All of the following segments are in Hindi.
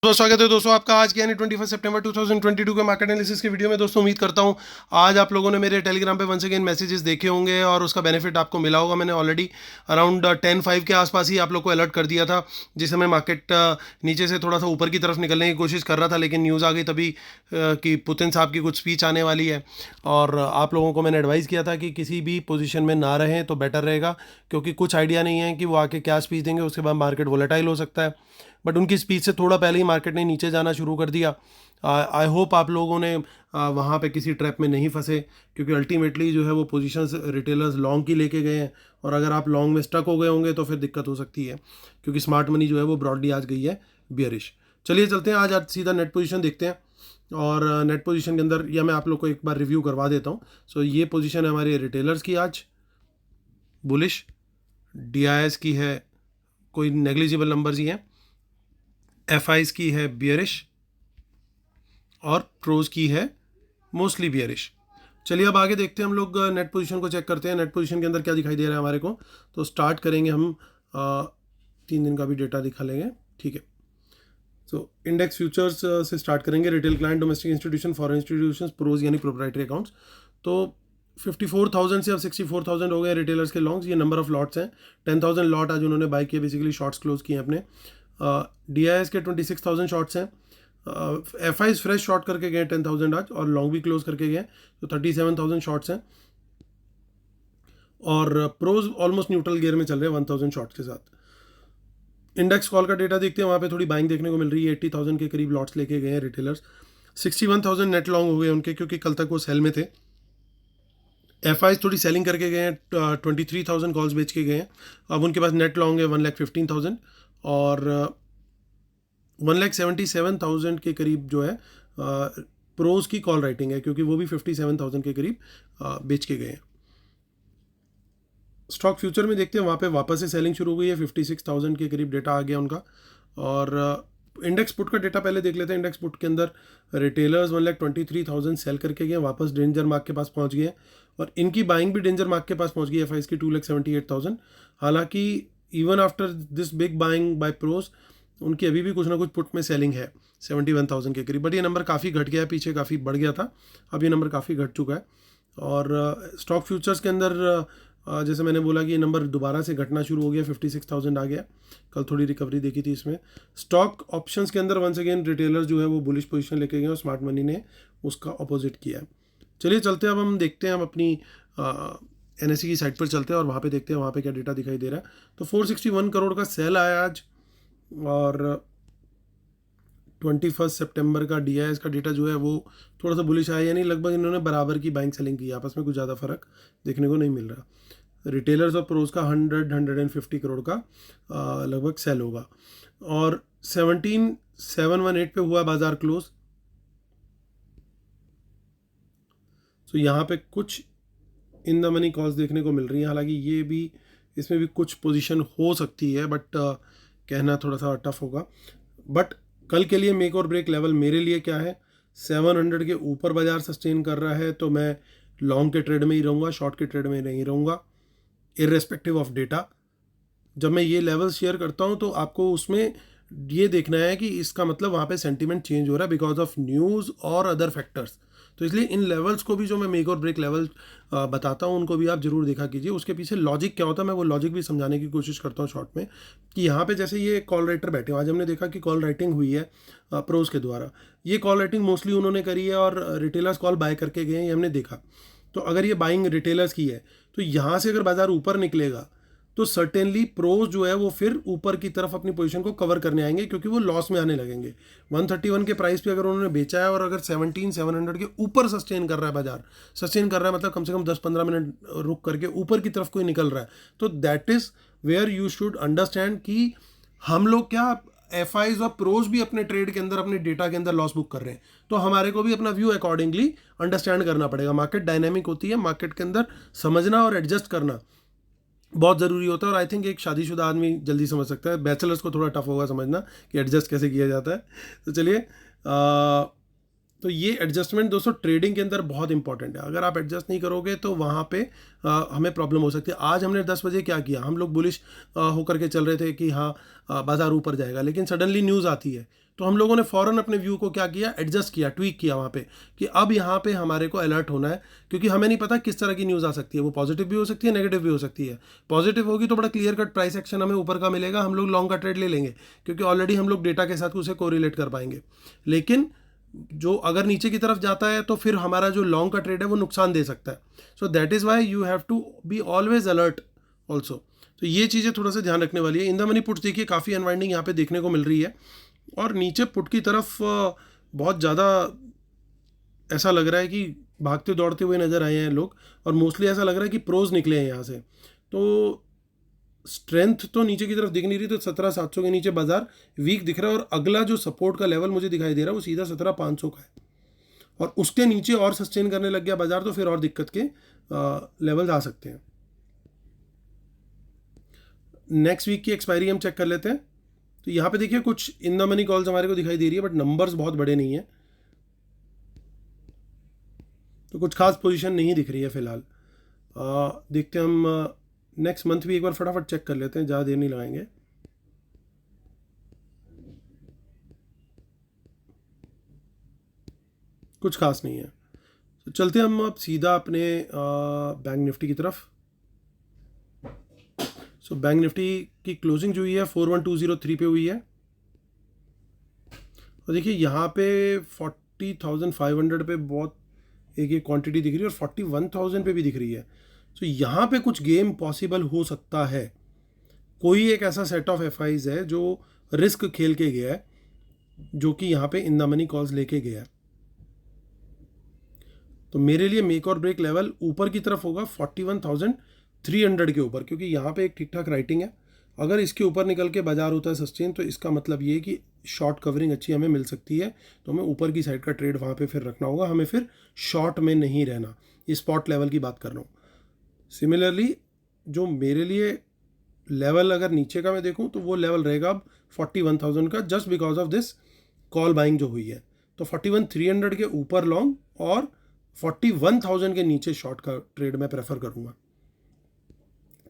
दोस्तों स्वागत है दोस्तों आपका आज के यानी 21 सितंबर 2022 के मार्केट एनालिसिस के वीडियो में। दोस्तों उम्मीद करता हूं आज आप लोगों ने मेरे टेलीग्राम पे वंस अगेन मैसेजेस देखे होंगे और उसका बेनिफिट आपको मिला होगा। मैंने ऑलरेडी अराउंड 10:05 के आसपास ही आप लोग को अलर्ट कर दिया था, जिस समय मार्केट नीचे से थोड़ा सा ऊपर की तरफ निकलने की कोशिश कर रहा था, लेकिन न्यूज़ आ गई तभी कि पुतिन साहब की कुछ स्पीच आने वाली है। और आप लोगों को मैंने एडवाइस किया था कि किसी भी पोजीशन में ना रहें तो बेटर रहेगा, क्योंकि कुछ आइडिया नहीं है कि वो आके क्या स्पीच देंगे, उसके बाद मार्केट वोलेटाइल हो सकता है। बट उनकी स्पीच से थोड़ा पहले ही मार्केट ने नीचे जाना शुरू कर दिया। आई होप आप लोगों ने वहाँ पे किसी ट्रैप में नहीं फंसे, क्योंकि अल्टीमेटली जो है वो पोजीशंस रिटेलर्स लॉन्ग की लेके गए हैं, और अगर आप लॉन्ग में स्टक हो गए होंगे तो फिर दिक्कत हो सकती है, क्योंकि स्मार्ट मनी जो है वो ब्रॉडली आज गई है बियरिश। चलिए चलते हैं आज सीधा नेट पोजीशन देखते हैं। और नेट पोजीशन के अंदर या मैं आप लोग को एक बार रिव्यू करवा देता हूँ। सो ये पोजीशन है हमारे रिटेलर्स की आज बुलिश, DIS की है कोई नेग्लिजिबल नंबर्स ही हैं, FIs की है बियरिश और प्रोज की है मोस्टली बियरिश। चलिए अब आगे देखते हैं, हम लोग नेट पोजीशन को चेक करते हैं। नेट पोजीशन के अंदर क्या दिखाई दे रहा है हमारे को, तो स्टार्ट करेंगे हम 3 दिन का भी डेटा दिखा लेंगे, ठीक है। सो इंडेक्स फ्यूचर्स से स्टार्ट करेंगे। Retail client, domestic institution, foreign institution, pros यानी प्रोप्राइटरी अकाउंट्स। तो 54,000 से अब 64,000 हो गए रिटेलर्स के लॉन्ग्स। ये नंबर ऑफ लॉट्स हैं, 10,000 लॉट आज उन्होंने बाई किए, बेसिकली शॉर्ट्स क्लोज किए अपने। DIS के 26,000 शॉर्ट्स हैं। FIs फ्रेश शॉर्ट करके गए 10,000 आज, और लॉन्ग भी क्लोज करके गए, तो 37,000 शॉर्ट्स हैं। और प्रोज ऑलमोस्ट न्यूट्रल गियर में चल रहे हैं 1,000 शॉर्ट्स के साथ। इंडेक्स कॉल का डेटा देखते हैं, वहाँ पे थोड़ी बाइंग देखने को मिल रही है। 80,000 के करीब लॉट्स लेके गए हैं रिटेलर्स। 61,000 नेट लॉन्ग हो गए उनके, क्योंकि कल तक वो सेल में थे। FIs थोड़ी सेलिंग करके गए हैं, 23,000 कॉल्स बेच के गए हैं। अब उनके पास नेट लॉन्ग है 1,15,000, और 1,77,000 के करीब जो है प्रोज की कॉल राइटिंग है, क्योंकि वो भी 57,000 के करीब बेच के गए हैं। स्टॉक फ्यूचर में देखते हैं, वहाँ पे वापस से सेलिंग शुरू हो गई है, 56,000 के करीब डेटा आ गया उनका। और इंडेक्स पुट का डेटा पहले देख लेते हैं। इंडेक्स पुट के अंदर रिटेलर्स 1,23,000 सेल करके गए, वापस डेंजर मार्क के पास पहुँच गए, और इनकी बाइंग भी डेंजर मार्क के पास पहुँच गई FIs की 2,78,000। हालांकि even after this big buying by pros, उनकी अभी भी कुछ ना कुछ पुट में सेलिंग है 71,000 के करीब, बट ये नंबर काफ़ी घट गया है, पीछे काफ़ी बढ़ गया था, अब ये नंबर काफ़ी घट चुका है। और स्टॉक फ्यूचर्स के अंदर जैसे मैंने बोला कि ये नंबर दोबारा से घटना शुरू हो गया, 56,000 आ गया। कल थोड़ी रिकवरी देखी थी इसमें। स्टॉक ऑप्शंस के अंदर वंस अगेन रिटेलर जो है वो बुलिश पोजीशन लेके गए, और स्मार्ट मनी ने उसका अपोजिट किया है। चलिए चलते हैं, अब हम देखते हैं, हम अपनी NSE की साइट पर चलते हैं और वहाँ पे देखते हैं वहाँ पे क्या डेटा दिखाई दे रहा है। तो 461 करोड़ का सेल आया आज, और 21 सितंबर का DIS का डेटा जो है वो थोड़ा सा बुलिश आया, यानी लगभग इन्होंने बराबर की बाइंग सेलिंग की, आपस में कुछ ज़्यादा फर्क देखने को नहीं मिल रहा। रिटेलर्स और प्रोज का 150 करोड़ का लगभग सेल होगा, और 17,718 पे हुआ बाजार क्लोज। तो यहाँ पे कुछ इन द मनी कॉल्स देखने को मिल रही है, हालांकि ये भी, इसमें भी कुछ पोजीशन हो सकती है, बट कहना थोड़ा सा टफ होगा। बट कल के लिए मेक और ब्रेक लेवल मेरे लिए क्या है, 700 के ऊपर बाजार सस्टेन कर रहा है तो मैं लॉन्ग के ट्रेड में ही रहूँगा, शॉर्ट के ट्रेड में नहीं रहूँगा, इर्रेस्पेक्टिव ऑफ डेटा। जब मैं ये लेवल शेयर करता हूँ तो आपको उसमें ये देखना है कि इसका मतलब वहाँ पे सेंटीमेंट चेंज हो रहा है बिकॉज ऑफ न्यूज़ और अदर फैक्टर्स। तो इसलिए इन लेवल्स को भी, जो मैं मेक और ब्रेक लेवल बताता हूँ, उनको भी आप जरूर देखा कीजिए। उसके पीछे लॉजिक क्या होता है, मैं वो लॉजिक भी समझाने की कोशिश करता हूँ शॉर्ट में, कि यहाँ पे जैसे ये कॉल राइटर बैठे, आज हमने देखा कि कॉल राइटिंग हुई है प्रोज के द्वारा। ये कॉल राइटिंग मोस्टली उन्होंने करी है, और रिटेलर्स कॉल बाय करके गए हैं, ये हमने देखा। तो अगर ये बाइंग रिटेलर्स की है, तो यहाँ से अगर बाजार ऊपर निकलेगा तो सर्टेनली प्रोज जो है वो फिर ऊपर की तरफ अपनी पोजीशन को कवर करने आएंगे, क्योंकि वो लॉस में आने लगेंगे। 131 के प्राइस पे अगर उन्होंने बेचा है, और अगर 17,700 के ऊपर सस्टेन कर रहा है बाजार, सस्टेन कर रहा है मतलब कम से कम 10-15 मिनट रुक करके ऊपर की तरफ कोई निकल रहा है, तो that is where you should understand कि हम लोग क्या, FIs और प्रोज भी अपने ट्रेड के अंदर, अपने डेटा के अंदर लॉस बुक कर रहे हैं, तो हमारे को भी अपना व्यू अकॉर्डिंगली अंडरस्टैंड करना पड़ेगा। मार्केट डायनेमिक होती है, मार्केट के अंदर समझना और एडजस्ट करना बहुत ज़रूरी होता है, और आई थिंक एक शादीशुदा आदमी जल्दी समझ सकता है, बैचलर्स को थोड़ा टफ होगा समझना कि एडजस्ट कैसे किया जाता है। तो चलिए, तो ये एडजस्टमेंट दोस्तों ट्रेडिंग के अंदर बहुत इंपॉर्टेंट है। अगर आप एडजस्ट नहीं करोगे तो वहाँ पे हमें प्रॉब्लम हो सकती है। आज हमने 10 बजे क्या किया, हम लोग बुलिश होकर के चल रहे थे कि हाँ बाज़ार ऊपर जाएगा, लेकिन सडनली न्यूज़ आती है तो हम लोगों ने फ़ौरन अपने व्यू को क्या किया, एडजस्ट किया, ट्वीक किया वहाँ पे कि अब यहाँ पे हमारे को अलर्ट होना है, क्योंकि हमें नहीं पता किस तरह की न्यूज़ आ सकती है। वो पॉजिटिव भी हो सकती है, नेगेटिव भी हो सकती है। पॉजिटिव होगी तो बड़ा क्लियर कट प्राइस एक्शन हमें ऊपर का मिलेगा, हम लोग लॉन्ग का ट्रेड ले लेंगे, क्योंकि ऑलरेडी हम लोग डेटा के साथ उसे कोरिलेट कर पाएंगे। लेकिन जो अगर नीचे की तरफ जाता है तो फिर हमारा जो लॉन्ग का ट्रेड है वो नुकसान दे सकता है। So that is why you have to be always alert also. तो ये चीज़ें थोड़ा सा ध्यान रखने वाली है। इन द मनी पुट्स देखिए काफ़ी अनवाइंडिंग यहाँ पे देखने को मिल रही है, और नीचे पुट की तरफ बहुत ज़्यादा ऐसा लग रहा है कि भागते दौड़ते हुए नज़र आए हैं लोग, और मोस्टली ऐसा लग रहा है कि प्रोज निकले हैं यहाँ से। तो स्ट्रेंथ तो नीचे की तरफ दिख नहीं रही, तो 17,700 के नीचे बाजार वीक दिख रहा है, और अगला जो सपोर्ट का लेवल मुझे दिखाई दे रहा है वो सीधा 17,500 का है, और उसके नीचे और सस्टेन करने लग गया बाजार तो फिर और दिक्कत के लेवल्स आ सकते हैं। नेक्स्ट वीक की एक्सपायरी हम चेक कर लेते हैं। तो यहाँ पे देखिए कुछ इन द मनी कॉल्स हमारे को दिखाई दे रही है, बट नंबर्स बहुत बड़े नहीं है, तो कुछ खास पोजीशन नहीं दिख रही है फिलहाल। देखते हैं हम नेक्स्ट मंथ भी एक बार फटाफट चेक कर लेते हैं, ज़्यादा देर नहीं लगाएंगे। कुछ खास नहीं है, तो चलते हैं हम अब सीधा अपने बैंक निफ्टी की तरफ। सो बैंक निफ्टी की क्लोजिंग जो हुई है 41,203 पे हुई है, और देखिए यहाँ पे 40,500 पे बहुत एक क्वांटिटी दिख रही है, और 41,000 पे भी दिख रही है। सो यहाँ पे कुछ गेम पॉसिबल हो सकता है। कोई एक ऐसा सेट ऑफ एफआईज है जो रिस्क खेल के गया है, जो कि यहाँ पे इन द मनी कॉल्स लेके गया है। तो मेरे लिए मेक और ब्रेक लेवल ऊपर की तरफ होगा 41,300 के ऊपर, क्योंकि यहाँ पे एक ठीक ठाक राइटिंग है। अगर इसके ऊपर निकल के बाजार होता है सस्टेन, तो इसका मतलब ये है कि शॉर्ट कवरिंग अच्छी हमें मिल सकती है, तो हमें ऊपर की साइड का ट्रेड वहाँ पे फिर रखना होगा, हमें फिर शॉर्ट में नहीं रहना। ये स्पॉट लेवल की बात कर रहा हूँ। सिमिलरली जो मेरे लिए लेवल अगर नीचे का मैं देखूँ तो वो लेवल रहेगा अब 41,000 का, just because of this call buying जो हुई है। तो 41,300 के ऊपर लॉन्ग और 41,000 के नीचे शॉर्ट का ट्रेड मैं प्रेफर करूँगा।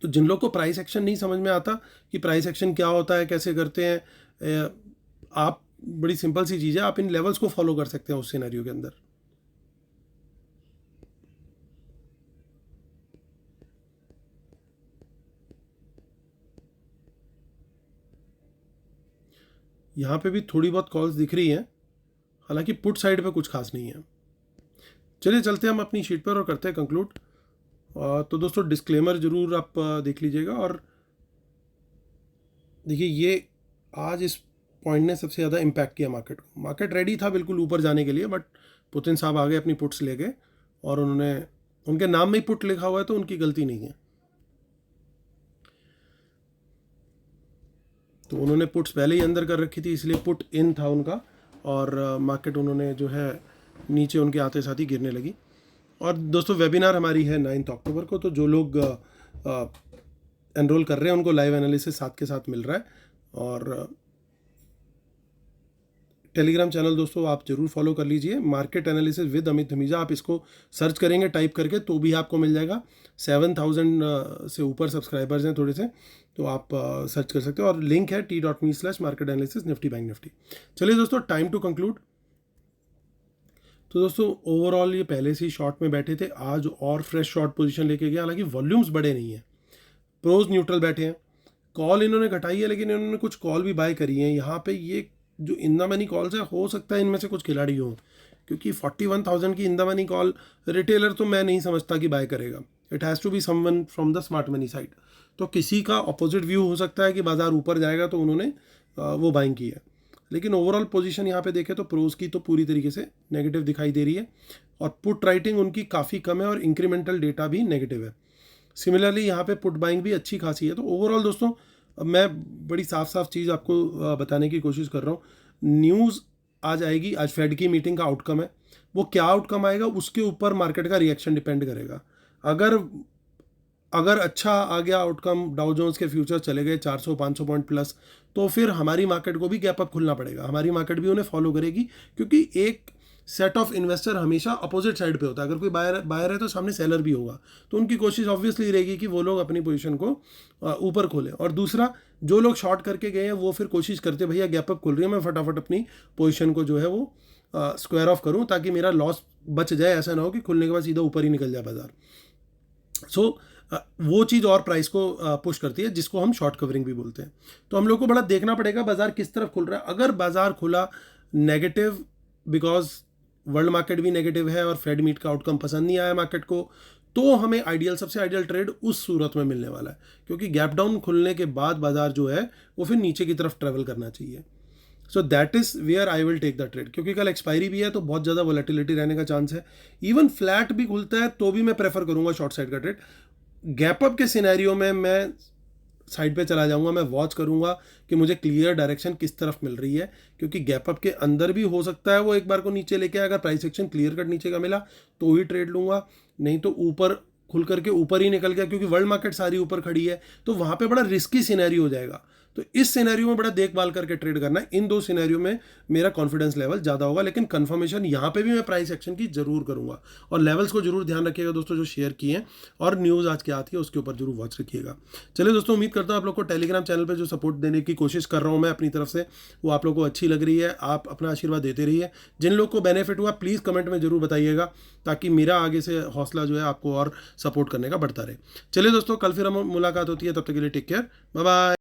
तो जिन लोग को प्राइस एक्शन नहीं समझ में आता कि प्राइस एक्शन क्या होता है, कैसे करते हैं, आप बड़ी सिंपल सी चीज़ है, आप इन लेवल्स को फॉलो कर सकते हैं उस सिनेरियो के अंदर। यहाँ पे भी थोड़ी बहुत कॉल्स दिख रही हैं, हालांकि पुट साइड पे कुछ खास नहीं है। चलिए चलते हैं हम अपनी शीट पर और करते हैं कंक्लूड। तो दोस्तों डिस्क्लेमर ज़रूर आप देख लीजिएगा, और देखिए ये आज इस पॉइंट ने सबसे ज़्यादा इम्पैक्ट किया मार्केट को। मार्केट रेडी था बिल्कुल ऊपर जाने के लिए, बट पुतिन साहब आ गए अपनी पुट्स ले गए, और उन्होंने उनके नाम में ही पुट लिखा हुआ है तो उनकी गलती नहीं है। तो उन्होंने पुट्स पहले ही अंदर कर रखी थी, इसलिए पुट इन था उनका, और मार्केट उन्होंने जो है नीचे उनके आते साथ ही गिरने लगी। और दोस्तों वेबिनार हमारी है 9 अक्टूबर को, तो जो लोग एनरोल कर रहे हैं उनको लाइव एनालिसिस साथ के साथ मिल रहा है। और टेलीग्राम चैनल दोस्तों आप जरूर फॉलो कर लीजिए, market analysis with Amit Dhamija. आप इसको सर्च करेंगे टाइप करके तो भी आपको मिल जाएगा। 7,000 से ऊपर सब्सक्राइबर्स हैं थोड़े से, तो आप सर्च कर सकते हो, और लिंक है t.me/market analysis Nifty bank Nifty. चलिए दोस्तों टाइम टू कंक्लूड। तो दोस्तों ओवरऑल ये पहले से ही शॉर्ट में बैठे थे, आज और फ्रेश शॉर्ट पोजीशन लेके गया, हालांकि वॉल्यूम्स बड़े नहीं हैं, प्रोज न्यूट्रल बैठे हैं। कॉल इन्होंने घटाई है, लेकिन इन्होंने कुछ कॉल भी बाय करी हैं। यहाँ पे ये जो इन द मनी कॉल्स है, हो सकता है इनमें से कुछ खिलाड़ी हों, क्योंकि 41,000 की in the money call retailer तो मैं नहीं समझता कि बाय करेगा। It has to be someone from the smart money side. तो किसी का अपोजिट व्यू हो सकता है कि बाजार ऊपर जाएगा, तो उन्होंने वो बाइंग की है। लेकिन ओवरऑल पोजीशन यहाँ पे देखें तो प्रोज की तो पूरी तरीके से नेगेटिव दिखाई दे रही है, और पुट राइटिंग उनकी काफ़ी कम है, और इंक्रीमेंटल डेटा भी नेगेटिव है। सिमिलरली यहाँ पे पुट बाइंग भी अच्छी खासी है। तो ओवरऑल दोस्तों मैं बड़ी साफ साफ चीज़ आपको बताने की कोशिश कर रहा हूँ। न्यूज़ आज आएगी, आज फेड की मीटिंग का आउटकम है, वो क्या आउटकम आएगा उसके ऊपर मार्केट का रिएक्शन डिपेंड करेगा। अगर अच्छा आ गया आउटकम, डाउ जोन्स के फ्यूचर चले गए 400-500 पॉइंट प्लस, तो फिर हमारी मार्केट को भी गैप अप खुलना पड़ेगा, हमारी मार्केट भी उन्हें फॉलो करेगी, क्योंकि एक सेट ऑफ इन्वेस्टर हमेशा अपोजिट साइड पे होता है। अगर कोई बायर है तो सामने सेलर भी होगा, तो उनकी कोशिश ऑब्वियसली रहेगी कि वो लोग अपनी पोजीशन को ऊपर खोलें। और दूसरा, जो लोग शॉर्ट करके गए हैं वो फिर कोशिश करते भैया गैप अप खुल रही है, मैं फटाफट अपनी पोजीशन को जो है वो स्क्वायर ऑफ करूं ताकि मेरा लॉस बच जाए। ऐसा ना हो कि खुलने के बाद सीधा ऊपर ही निकल जाए बाजार। सो वो चीज़ और प्राइस को पुश करती है, जिसको हम शॉर्ट कवरिंग भी बोलते हैं। तो हम लोग को बड़ा देखना पड़ेगा बाजार किस तरफ खुल रहा है। अगर बाजार खुला नेगेटिव, बिकॉज वर्ल्ड मार्केट भी नेगेटिव है और फेड मीट का आउटकम पसंद नहीं आया मार्केट को, तो हमें सबसे आइडियल ट्रेड उस सूरत में मिलने वाला है, क्योंकि गैप डाउन खुलने के बाद बाजार जो है वो फिर नीचे की तरफ ट्रेवल करना चाहिए। So that is where I will take the trade, क्योंकि कल एक्सपायरी भी है तो बहुत ज़्यादा वोलेटिलिटी रहने का चांस है। इवन फ्लैट भी खुलता है तो भी मैं प्रेफर करूंगा शॉर्ट साइड का ट्रेड। गैप अप के सिनेरियो में मैं साइड पे चला जाऊंगा, मैं वॉच करूंगा कि मुझे क्लियर डायरेक्शन किस तरफ मिल रही है, क्योंकि गैप अप के अंदर भी हो सकता है वो एक बार को नीचे लेके आए। अगर प्राइस एक्शन क्लियर कट नीचे का मिला तो ही ट्रेड लूंगा, नहीं तो ऊपर खुल करके ऊपर ही निकल गया, क्योंकि वर्ल्ड मार्केट सारी ऊपर खड़ी है तो वहाँ पे बड़ा रिस्की सिनेरियो हो जाएगा। तो इस सिनेरियो में बड़ा देखभाल करके ट्रेड करना है। इन दो सिनेरियो में मेरा कॉन्फिडेंस लेवल ज़्यादा होगा, लेकिन कंफर्मेशन यहाँ पे भी मैं प्राइस एक्शन की जरूर करूँगा। और लेवल्स को जरूर ध्यान रखिएगा दोस्तों जो शेयर किए हैं, और न्यूज़ आज क्या आती है उसके ऊपर जरूर वॉच रखिएगा। चलिए दोस्तों, उम्मीद करता हूँ आप लोग को टेलीग्राम चैनल पर जो सपोर्ट देने की कोशिश कर रहा हूँ मैं अपनी तरफ से, वो आप लोग को अच्छी लग रही है। आप अपना आशीर्वाद देते रहिए। जिन लोग को बेनिफिट हुआ प्लीज़ कमेंट में जरूर बताइएगा, ताकि मेरा आगे से हौसला जो है आपको और सपोर्ट करने का बढ़ता रहे। चलिए दोस्तों, कल फिर हम मुलाकात होती है, तब तक के लिए टेक केयर, बाय बाय।